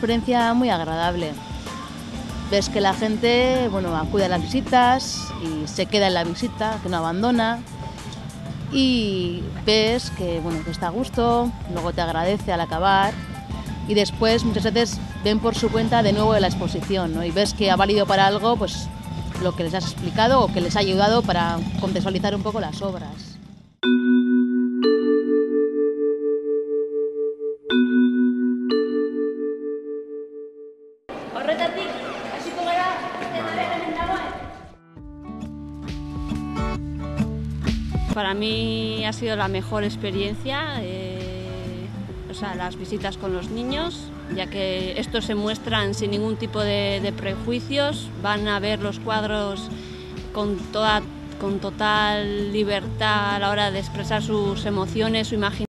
experiencia muy agradable. Ves que la gente, bueno, acude a las visitas y se queda en la visita, que no abandona. Y ves que, bueno, que está a gusto, luego te agradece al acabar y después muchas veces ven por su cuenta de nuevo la exposición, ¿no? Y ves que ha valido para algo pues lo que les has explicado o que les ha ayudado para contextualizar un poco las obras. Horretatik, hasiko gara, Para mí ha sido la mejor experiencia, las visitas con los niños, ya que estos se muestran sin ningún tipo de prejuicios, van a ver los cuadros con total libertad a la hora de expresar sus emociones, su imaginación.